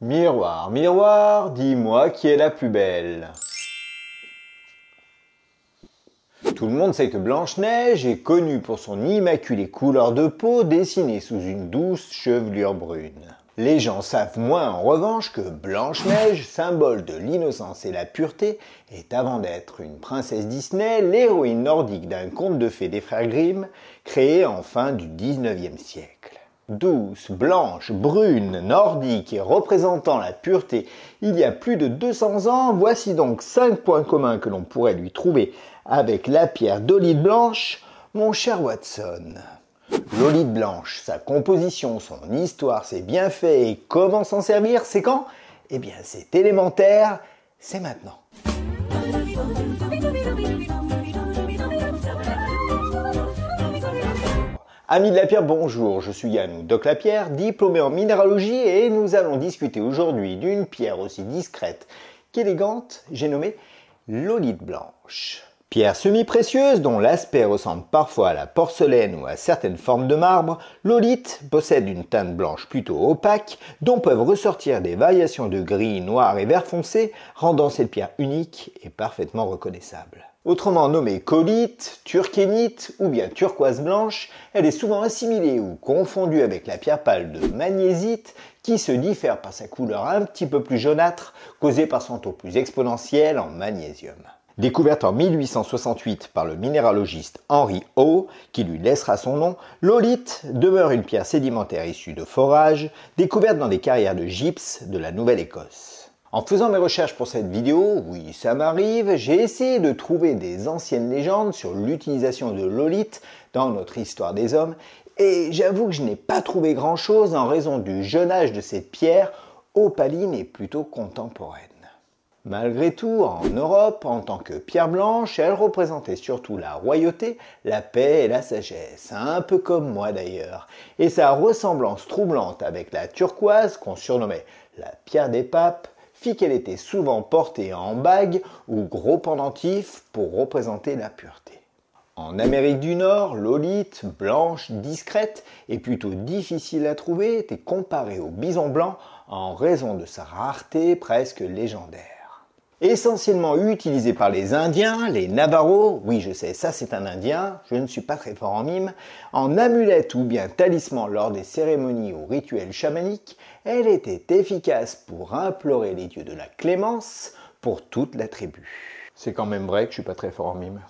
Miroir, miroir, dis-moi qui est la plus belle. Tout le monde sait que Blanche-Neige est connue pour son immaculée couleur de peau dessinée sous une douce chevelure brune. Les gens savent moins en revanche que Blanche-Neige, symbole de l'innocence et la pureté, est avant d'être une princesse Disney, l'héroïne nordique d'un conte de fées des frères Grimm, créé en fin du 19e siècle. Douce, blanche, brune, nordique et représentant la pureté il y a plus de 200 ans, voici donc 5 points communs que l'on pourrait lui trouver avec la pierre d'Olite Blanche, mon cher Watson. L'Olite Blanche, sa composition, son histoire, ses bienfaits et comment s'en servir, c'est quand? Eh bien c'est élémentaire, c'est maintenant. Amis de la pierre, bonjour, je suis Yann ou Doc Lapierre, diplômé en minéralogie et nous allons discuter aujourd'hui d'une pierre aussi discrète qu'élégante, j'ai nommé l'Olite Blanche. Pierre semi-précieuse dont l'aspect ressemble parfois à la porcelaine ou à certaines formes de marbre, l'olite possède une teinte blanche plutôt opaque dont peuvent ressortir des variations de gris, noir et vert foncé, rendant cette pierre unique et parfaitement reconnaissable. Autrement nommée colite, turkénite ou bien turquoise blanche, elle est souvent assimilée ou confondue avec la pierre pâle de magnésite qui se diffère par sa couleur un petit peu plus jaunâtre causée par son taux plus exponentiel en magnésium. Découverte en 1868 par le minéralogiste Henry Howe, qui lui laissera son nom, l'olite demeure une pierre sédimentaire issue de forages, découverte dans des carrières de gypse de la Nouvelle-Écosse. En faisant mes recherches pour cette vidéo, oui ça m'arrive, j'ai essayé de trouver des anciennes légendes sur l'utilisation de l'olite dans notre histoire des hommes, et j'avoue que je n'ai pas trouvé grand chose en raison du jeune âge de cette pierre, opaline et plutôt contemporaine. Malgré tout, en Europe, en tant que pierre blanche, elle représentait surtout la royauté, la paix et la sagesse, un peu comme moi d'ailleurs. Et sa ressemblance troublante avec la turquoise, qu'on surnommait la pierre des papes, fit qu'elle était souvent portée en bague ou gros pendentif pour représenter la pureté. En Amérique du Nord, l'olite, blanche, discrète et plutôt difficile à trouver, était comparée au bison blanc en raison de sa rareté presque légendaire. Essentiellement utilisé par les Indiens, les Navajos, oui je sais, ça c'est un Indien, je ne suis pas très fort en mime, en amulette ou bien talisman lors des cérémonies ou rituels chamaniques, elle était efficace pour implorer les dieux de la clémence pour toute la tribu. C'est quand même vrai que je suis pas très fort en mime.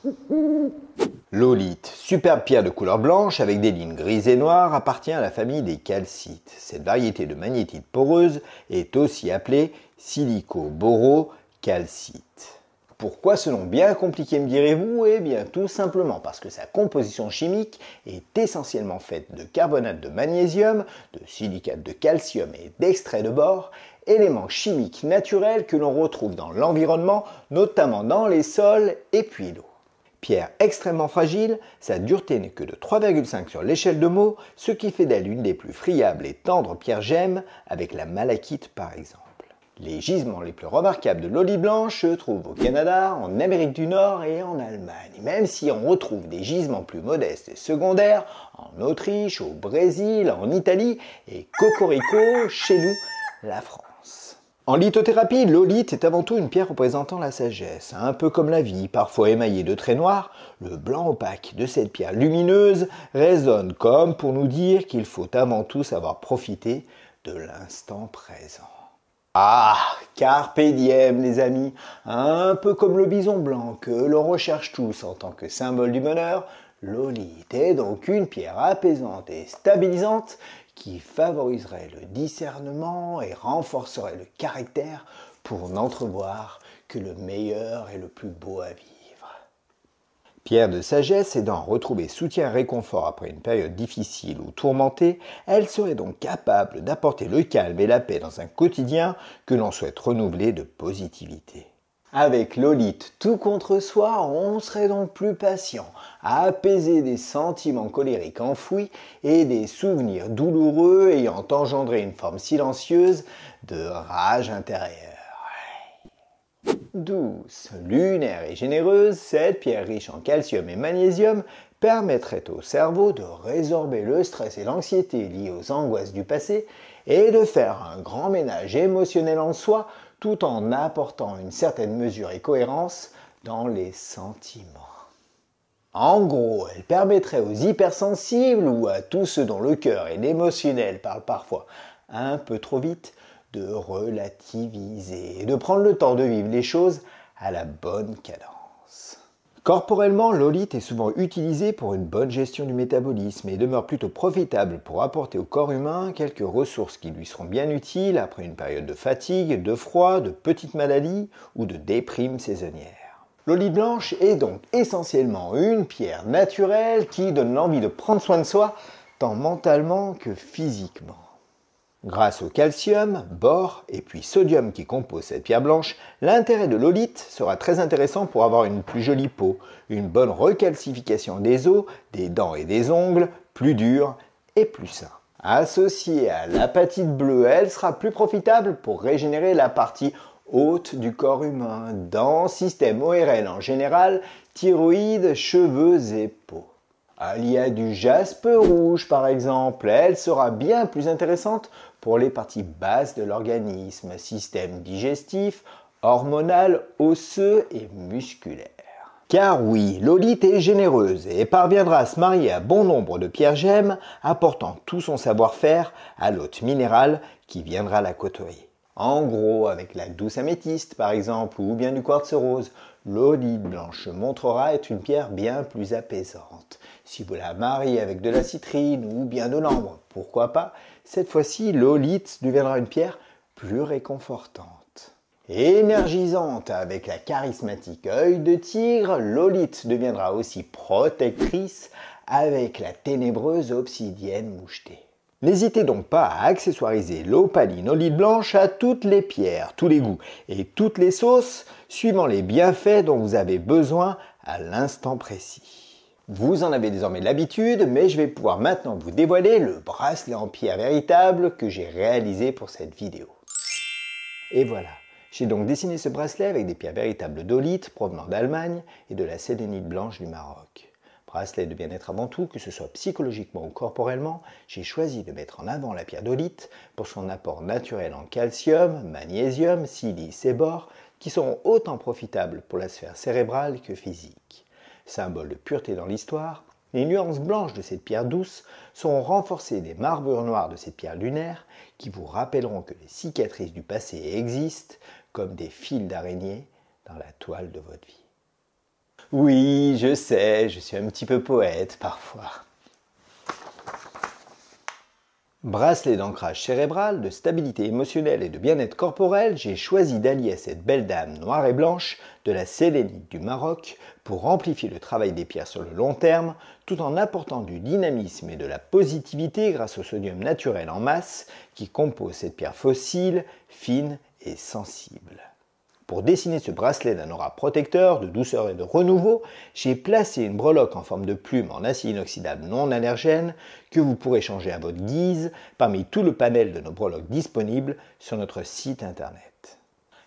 L'olite, superbe pierre de couleur blanche avec des lignes grises et noires, appartient à la famille des calcites. Cette variété de magnétite poreuse est aussi appelée silicoboro calcite. Pourquoi ce nom bien compliqué me direz-vous? Eh bien tout simplement parce que sa composition chimique est essentiellement faite de carbonate de magnésium, de silicate de calcium et d'extrait de bore, éléments chimiques naturels que l'on retrouve dans l'environnement, notamment dans les sols et puis l'eau. Pierre extrêmement fragile, sa dureté n'est que de 3,5 sur l'échelle de Mohs, ce qui fait d'elle une des plus friables et tendres pierres gemmes, avec la malachite par exemple. Les gisements les plus remarquables de l'olite blanche se trouvent au Canada, en Amérique du Nord et en Allemagne, même si on retrouve des gisements plus modestes et secondaires en Autriche, au Brésil, en Italie et cocorico chez nous, la France. En lithothérapie, l'olite est avant tout une pierre représentant la sagesse. Un peu comme la vie, parfois émaillée de traits noirs, le blanc opaque de cette pierre lumineuse résonne comme pour nous dire qu'il faut avant tout savoir profiter de l'instant présent. Ah, carpe diem les amis, un peu comme le bison blanc que l'on recherche tous en tant que symbole du bonheur, l'olite est donc une pierre apaisante et stabilisante qui favoriserait le discernement et renforcerait le caractère pour n'entrevoir que le meilleur et le plus beau à vivre. Pierre de sagesse aidant à retrouver soutien et réconfort après une période difficile ou tourmentée, elle serait donc capable d'apporter le calme et la paix dans un quotidien que l'on souhaite renouveler de positivité. Avec l'olite tout contre soi, on serait donc plus patient, à apaiser des sentiments colériques enfouis et des souvenirs douloureux ayant engendré une forme silencieuse de rage intérieure. Douce, lunaire et généreuse, cette pierre riche en calcium et magnésium permettrait au cerveau de résorber le stress et l'anxiété liés aux angoisses du passé et de faire un grand ménage émotionnel en soi tout en apportant une certaine mesure et cohérence dans les sentiments. En gros, elle permettrait aux hypersensibles ou à tous ceux dont le cœur et l'émotionnel parlent parfois un peu trop vite de relativiser et de prendre le temps de vivre les choses à la bonne cadence. Corporellement, l'olite est souvent utilisé pour une bonne gestion du métabolisme et demeure plutôt profitable pour apporter au corps humain quelques ressources qui lui seront bien utiles après une période de fatigue, de froid, de petites maladies ou de déprime saisonnière. L'olite blanche est donc essentiellement une pierre naturelle qui donne l'envie de prendre soin de soi, tant mentalement que physiquement. Grâce au calcium, bore et puis sodium qui composent cette pierre blanche, l'intérêt de l'olite sera très intéressant pour avoir une plus jolie peau, une bonne recalcification des os, des dents et des ongles, plus durs et plus sains. Associée à l'apatite bleue, elle sera plus profitable pour régénérer la partie haute du corps humain, dans système ORL en général, thyroïde, cheveux et peau. Alliée à du jaspe rouge par exemple, elle sera bien plus intéressante pour les parties basses de l'organisme, système digestif, hormonal, osseux et musculaire. Car oui, l'olite est généreuse et parviendra à se marier à bon nombre de pierres gemmes, apportant tout son savoir-faire à l'hôte minéral qui viendra la côtoyer. En gros, avec la douce améthyste par exemple, ou bien du quartz rose, l'olite blanche se montrera être une pierre bien plus apaisante. Si vous la mariez avec de la citrine ou bien de l'ambre, pourquoi pas, cette fois-ci l'olite deviendra une pierre plus réconfortante. Énergisante avec la charismatique œil de tigre, l'olite deviendra aussi protectrice avec la ténébreuse obsidienne mouchetée. N'hésitez donc pas à accessoiriser l'opaline olite blanche à toutes les pierres, tous les goûts et toutes les sauces, suivant les bienfaits dont vous avez besoin à l'instant précis. Vous en avez désormais l'habitude, mais je vais pouvoir maintenant vous dévoiler le bracelet en pierre véritable que j'ai réalisé pour cette vidéo. Et voilà, j'ai donc dessiné ce bracelet avec des pierres véritables d'olite provenant d'Allemagne et de la sélénite blanche du Maroc. Bracelet de bien-être avant tout, que ce soit psychologiquement ou corporellement, j'ai choisi de mettre en avant la pierre d'olite pour son apport naturel en calcium, magnésium, silice et bore, qui seront autant profitables pour la sphère cérébrale que physique. Symbole de pureté dans l'histoire, les nuances blanches de cette pierre douce seront renforcées des marbrures noires de cette pierre lunaire qui vous rappelleront que les cicatrices du passé existent comme des fils d'araignée dans la toile de votre vie. Oui, je sais, je suis un petit peu poète parfois. Bracelet d'ancrage cérébral, de stabilité émotionnelle et de bien-être corporel, j'ai choisi d'allier à cette belle dame noire et blanche de la sélénite du Maroc pour amplifier le travail des pierres sur le long terme, tout en apportant du dynamisme et de la positivité grâce au sodium naturel en masse qui compose cette pierre fossile, fine et sensible. Pour dessiner ce bracelet d'un aura protecteur, de douceur et de renouveau, j'ai placé une breloque en forme de plume en acier inoxydable non allergène que vous pourrez changer à votre guise parmi tout le panel de nos breloques disponibles sur notre site internet.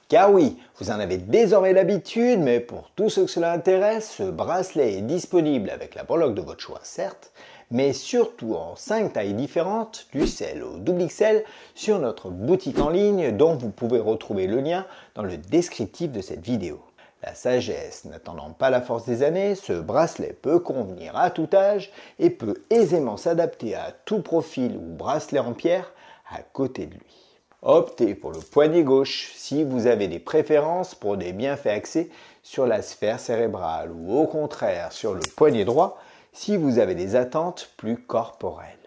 Car oui, vous en avez désormais l'habitude, mais pour tous ceux que cela intéresse, ce bracelet est disponible avec la breloque de votre choix, certes, mais surtout en 5 tailles différentes, du XL au XXL, sur notre boutique en ligne dont vous pouvez retrouver le lien dans le descriptif de cette vidéo. La sagesse n'attendant pas la force des années, ce bracelet peut convenir à tout âge et peut aisément s'adapter à tout profil ou bracelet en pierre à côté de lui. Optez pour le poignet gauche si vous avez des préférences pour des bienfaits axés sur la sphère cérébrale ou au contraire sur le poignet droit si vous avez des attentes plus corporelles.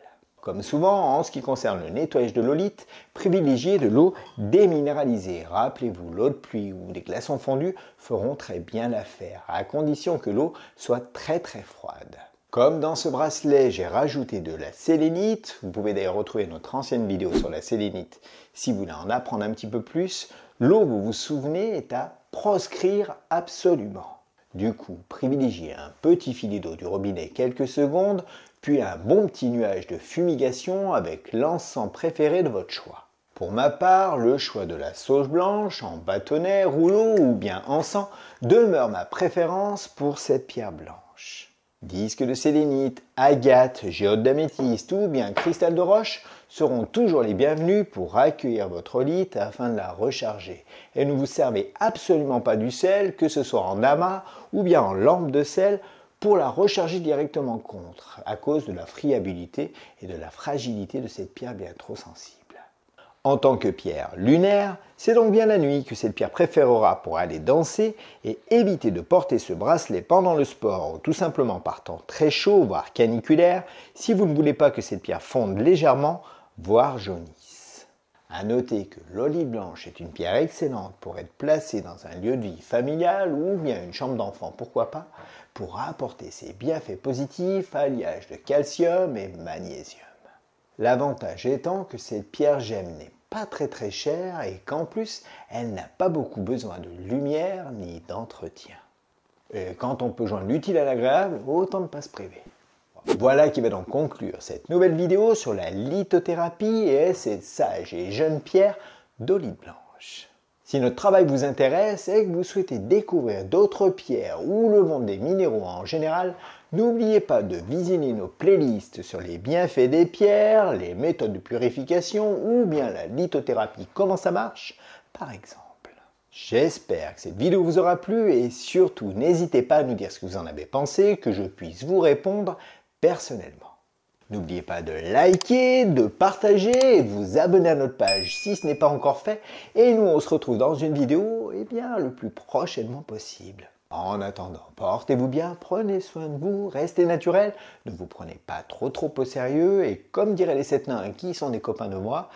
Comme souvent, en ce qui concerne le nettoyage de l'olite, privilégiez de l'eau déminéralisée. Rappelez-vous, l'eau de pluie ou des glaçons fondus feront très bien l'affaire, à condition que l'eau soit très froide. Comme dans ce bracelet, j'ai rajouté de la sélénite. Vous pouvez d'ailleurs retrouver notre ancienne vidéo sur la sélénite si vous voulez en apprendre un petit peu plus. L'eau, vous vous souvenez, est à proscrire absolument. Du coup, privilégiez un petit filet d'eau du robinet quelques secondes, puis un bon petit nuage de fumigation avec l'encens préféré de votre choix. Pour ma part, le choix de la sauge blanche en bâtonnet, rouleau ou bien encens demeure ma préférence pour cette pierre blanche. Disques de sélénite, agate, géode d'améthyste ou bien cristal de roche seront toujours les bienvenus pour accueillir votre olite afin de la recharger. Et ne vous servez absolument pas du sel, que ce soit en amas ou bien en lampe de sel, pour la recharger directement contre, à cause de la friabilité et de la fragilité de cette pierre bien trop sensible. En tant que pierre lunaire, c'est donc bien la nuit que cette pierre préférera pour aller danser et éviter de porter ce bracelet pendant le sport ou tout simplement par temps très chaud, voire caniculaire, si vous ne voulez pas que cette pierre fonde légèrement, voire jaunisse. A noter que l'olite blanche est une pierre excellente pour être placée dans un lieu de vie familial ou bien une chambre d'enfant, pourquoi pas, pour apporter ses bienfaits positifs, alliage de calcium et magnésium. L'avantage étant que cette pierre gemme n'est pas très chère et qu'en plus, elle n'a pas beaucoup besoin de lumière ni d'entretien. Et quand on peut joindre l'utile à l'agréable, autant ne pas se priver. Voilà qui va donc conclure cette nouvelle vidéo sur la lithothérapie et cette sage et jeune pierre d'olite blanche. Si notre travail vous intéresse et que vous souhaitez découvrir d'autres pierres ou le monde des minéraux en général, n'oubliez pas de visionner nos playlists sur les bienfaits des pierres, les méthodes de purification ou bien la lithothérapie, comment ça marche, par exemple. J'espère que cette vidéo vous aura plu et surtout n'hésitez pas à nous dire ce que vous en avez pensé, que je puisse vous répondre personnellement. N'oubliez pas de liker, de partager et de vous abonner à notre page si ce n'est pas encore fait. Et nous, on se retrouve dans une vidéo le plus prochainement possible. En attendant, portez-vous bien, prenez soin de vous, restez naturel, ne vous prenez pas trop au sérieux et comme diraient les 7 nains qui sont des copains de moi,